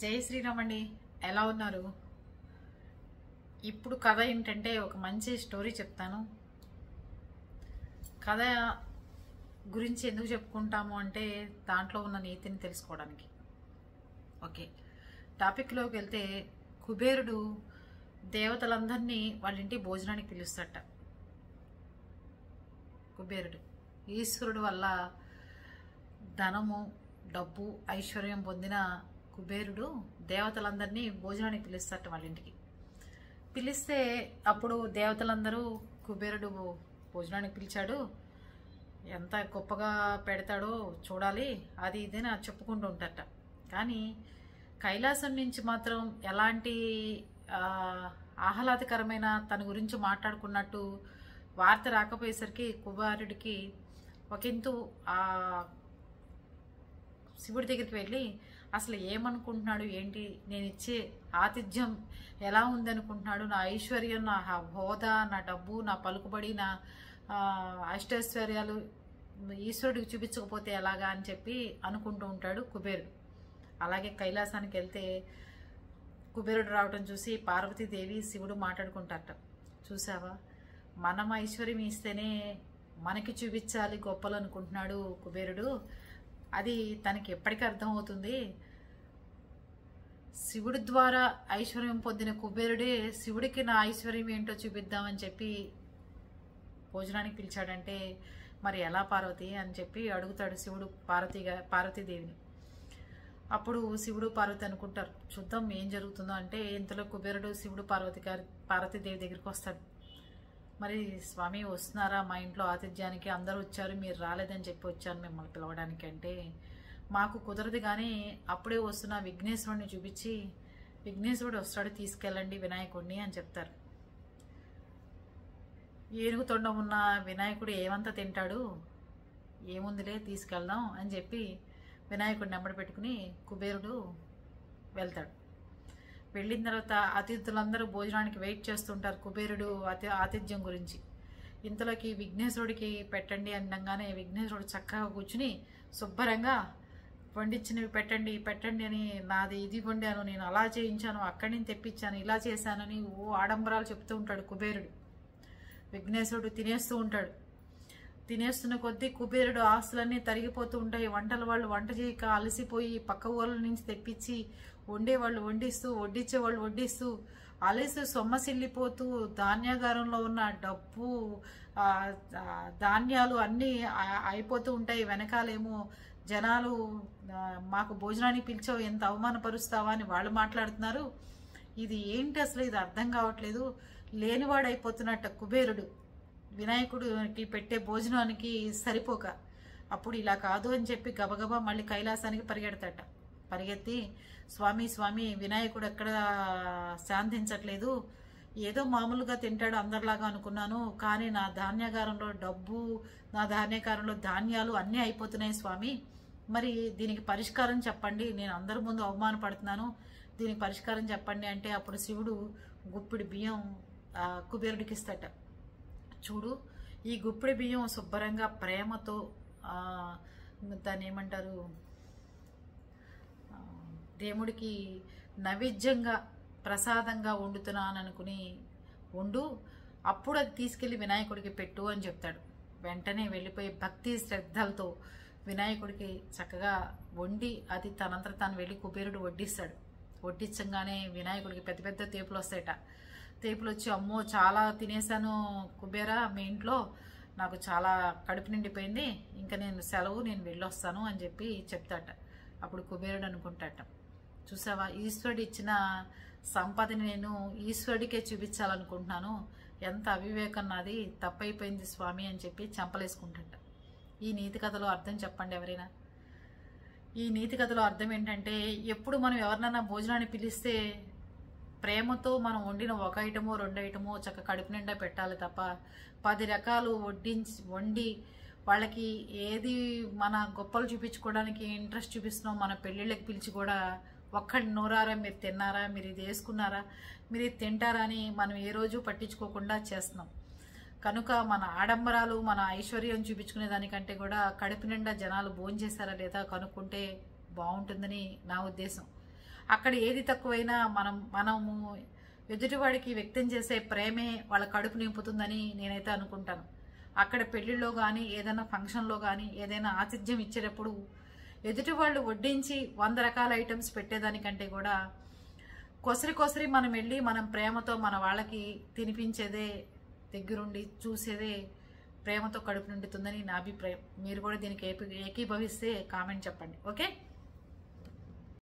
జై శ్రీరామ్ అండి. ఎలా ఉన్నారు? ఇప్పుడు కథ ఏంటంటే ఒక మంచి స్టోరీ చెప్తాను. కథ గురించి ఎందుకు చెప్పుకుంటాము అంటే దాంట్లో ఉన్న నీతిని తెలుసుకోవడానికి. ఓకే, టాపిక్లోకి వెళ్తే కుబేరుడు దేవతలందరినీ వాళ్ళ ఇంటి భోజనానికి పిలుస్తాట. కుబేరుడు ఈశ్వరుడు వల్ల ధనము, డబ్బు, ఐశ్వర్యం పొందిన కుబేరుడు దేవతలందరినీ భోజనానికి పిలుస్తాట వాళ్ళ ఇంటికి. పిలిస్తే అప్పుడు దేవతలందరూ కుబేరుడు భోజనానికి పిలిచాడు, ఎంత గొప్పగా పెడతాడో చూడాలి, అది ఇదేనా చెప్పుకుంటూ ఉంటారట. కానీ కైలాసం నుంచి మాత్రం ఎలాంటి ఆహ్లాదకరమైన తన గురించి మాట్లాడుకున్నట్టు వార్త రాకపోయేసరికి కుబేరుడికి ఒకంతు శివుడి దగ్గరికి వెళ్ళి అసలు ఏమనుకుంటున్నాడు, ఏంటి, నేను ఇచ్చే ఆతిథ్యం ఎలా ఉందనుకుంటున్నాడు, నా ఐశ్వర్యం, నా హోదా, నా డబ్బు, నా పలుకుబడి, నా అష్టైశ్వర్యాలు ఈశ్వరుడికి చూపించకపోతే ఎలాగా అని చెప్పి అనుకుంటూ ఉంటాడు కుబేరుడు. అలాగే కైలాసానికి వెళ్తే కుబేరుడు రావటం చూసి పార్వతీదేవి, శివుడు మాట్లాడుకుంటారట. చూసావా, మనం ఐశ్వర్యం ఇస్తేనే మనకి చూపించాలి గొప్పలు అనుకుంటున్నాడు కుబేరుడు, అది తనకి ఎప్పటికీ అర్థమవుతుంది. శివుడి ద్వారా ఐశ్వర్యం పొందిన కుబేరుడే శివుడికి నా ఐశ్వర్యం ఏంటో చూపిద్దామని చెప్పి భోజనానికి పిలిచాడంటే మరి ఎలా పార్వతి అని చెప్పి అడుగుతాడు శివుడు పార్వతీదేవిని. అప్పుడు శివుడు పార్వతి అనుకుంటారు, చూద్దాం ఏం జరుగుతుందో. అంటే ఇంతలో కుబేరుడు శివుడు పార్వతీదేవి దగ్గరికి వస్తాడు. మరి స్వామి వస్తున్నారా మా ఇంట్లో ఆతిథ్యానికి, అందరూ వచ్చారు, మీరు రాలేదని చెప్పి వచ్చాను మిమ్మల్ని పిలవడానికి. అంటే మాకు కుదరదు, కానీ అప్పుడే వస్తున్న విఘ్నేశ్వరుడిని చూపించి విఘ్నేశ్వరుడు వస్తాడు, తీసుకెళ్ళండి వినాయకుడిని అని చెప్తారు. ఏనుగు తొండం ఉన్న వినాయకుడు ఏమంతా తింటాడు, ఏముందిలే తీసుకెళ్దాం అని చెప్పి వినాయకుడిని వెంబడి పెట్టుకుని కుబేరుడు వెళ్తాడు. వెళ్ళిన తర్వాత అతిథులందరూ భోజనానికి వెయిట్ చేస్తుంటారు కుబేరుడు ఆతిథ్యం గురించి. ఇంతలోకి విఘ్నేశ్వరుడికి పెట్టండి అనగానే విఘ్నేశ్వరుడు చక్కగా కూర్చుని శుభ్రంగా వండించినవి పెట్టండి పెట్టండి అని, నాది ఇది వండాను, నేను అలా చేయించాను, అక్కడి నుంచి తెప్పించాను, ఇలా చేశానని ఓ ఆడంబరాలు చెప్తూ ఉంటాడు కుబేరుడు. విఘ్నేశ్వరుడు తినేస్తూ ఉంటాడు. తినేస్తున్న కొద్దీ కుబేరుడు ఆస్తులన్నీ తరిగిపోతూ ఉంటాయి. వంటల వాళ్ళు వంట చేయక అలసిపోయి పక్క ఊళ్ళ నుంచి తెప్పించి వండేవాళ్ళు వండిస్తూ, వడ్డించేవాళ్ళు వడ్డిస్తూ, అలసి సొమ్మసిల్లిపోతూ ధాన్యాగారంలో ఉన్న డబ్బు, ధాన్యాలు అన్నీ అయిపోతూ ఉంటాయి. వెనకాలేమో జనాలు మాకు భోజనానికి పిలిచావు, ఎంత అవమానపరుస్తావా అని వాళ్ళు మాట్లాడుతున్నారు. ఇది ఏంటి అసలు, ఇది అర్థం కావట్లేదు, లేనివాడైపోతున్నట్ట కుబేరుడు వినాయకుడికి పెట్టే భోజనానికి సరిపోక. అప్పుడు ఇలా కాదు అని చెప్పి గబగబా మళ్ళీ కైలాసానికి పరిగెడతాట. పరిగెత్తి స్వామి స్వామి వినాయకుడు ఎక్కడ శాంతించట్లేదు, ఏదో మామూలుగా తింటాడు అందరిలాగా అనుకున్నాను, కానీ నా ధాన్యాగారంలో డబ్బు, నా ధాన్యాగారంలో ధాన్యాలు అన్నీ అయిపోతున్నాయి స్వామి, మరి దీనికి పరిష్కారం చెప్పండి, నేను అందరి ముందు అవమానపడుతున్నాను, దీనికి పరిష్కారం చెప్పండి. అంటే అప్పుడు శివుడు గుప్పిడి బియ్యం కుబేరుడికి ఇస్తాట. చూడు, ఈ గుప్పిడి బియ్యం శుభ్రంగా ప్రేమతో దాన్ని ఏమంటారు, దేవుడికి నైవేద్యంగా ప్రసాదంగా వండుతున్నాననుకుని వండు, అప్పుడు అది తీసుకెళ్ళి వినాయకుడికి పెట్టు అని చెప్తాడు. వెంటనే వెళ్ళిపోయి భక్తి శ్రద్ధలతో వినాయకుడికి చక్కగా వండి అది తనంతట తాను వెళ్ళి కుబేరుడు వడ్డిస్తాడు. వడ్డించగానే వినాయకుడికి పెద్ద పెద్ద తేపులు వస్తాయట. తేపులు వచ్చి, అమ్మో చాలా తినేసాను కుబేరా మీ ఇంట్లో, నాకు చాలా కడుపు నిండిపోయింది, ఇంకా నేను సెలవు, నేను వెళ్ళొస్తాను అని చెప్పి చెప్తాట. అప్పుడు కుబేరుడు అనుకుంటాట, చూసావా, ఈశ్వరుడు ఇచ్చిన సంపదని నేను ఈశ్వరుడికే చూపించాలనుకుంటున్నాను, ఎంత అవివేకం నాది, తప్పైపోయింది స్వామి అని చెప్పి చంపలేసుకుంటాట. ఈ నీతి కథలో అర్థం చెప్పండి ఎవరైనా. ఈ నీతి కథలో అర్థం ఏంటంటే, ఎప్పుడు మనం ఎవరినైనా భోజనాన్ని పిలిస్తే ప్రేమతో మనం వండిన ఒక ఐటమో రెండు ఐటమో చక్క కడుపు నిండా పెట్టాలి తప్ప 10 రకాలు వండి వాళ్ళకి ఏది మన గొప్పలు చూపించుకోవడానికి ఇంట్రెస్ట్ చూపిస్తున్నాం, మన పెళ్ళిళ్ళకి పిలిచి కూడా ఒక్కడి నోరారా, మీరు తిన్నారా, మీరు ఇది వేసుకున్నారా, మీరు ఇది తింటారా అని మనం ఏ రోజు పట్టించుకోకుండా చేస్తున్నాం. కనుక మన ఆడంబరాలు, మన ఐశ్వర్యం చూపించుకునే దానికంటే కూడా కడుపు నిండా జనాలు భోంచేశారా లేదా కనుక్కుంటే బాగుంటుందని నా ఉద్దేశం. అక్కడ ఏది తక్కువైనా మనము ఎదుటివాడికి వ్యక్తం చేసే ప్రేమే వాళ్ళ కడుపు నింపుతుందని నేనైతే అనుకుంటాను. అక్కడ పెళ్లిలో కానీ ఏదైనా ఫంక్షన్లో కానీ ఏదైనా ఆతిథ్యం ఇచ్చేటప్పుడు ఎదుటి వాళ్ళు వడ్డించి 100 రకాల ఐటమ్స్ పెట్టేదానికంటే కూడా కొసరి మనం వెళ్ళి మనం ప్రేమతో మన వాళ్ళకి తినిపించేదే, దగ్గరుండి చూసేదే ప్రేమతో కడుపు నిండుతుందని నా అభిప్రాయం. మీరు కూడా దీనికి ఏకీభవిస్తే కామెంట్ చెప్పండి. ఓకే.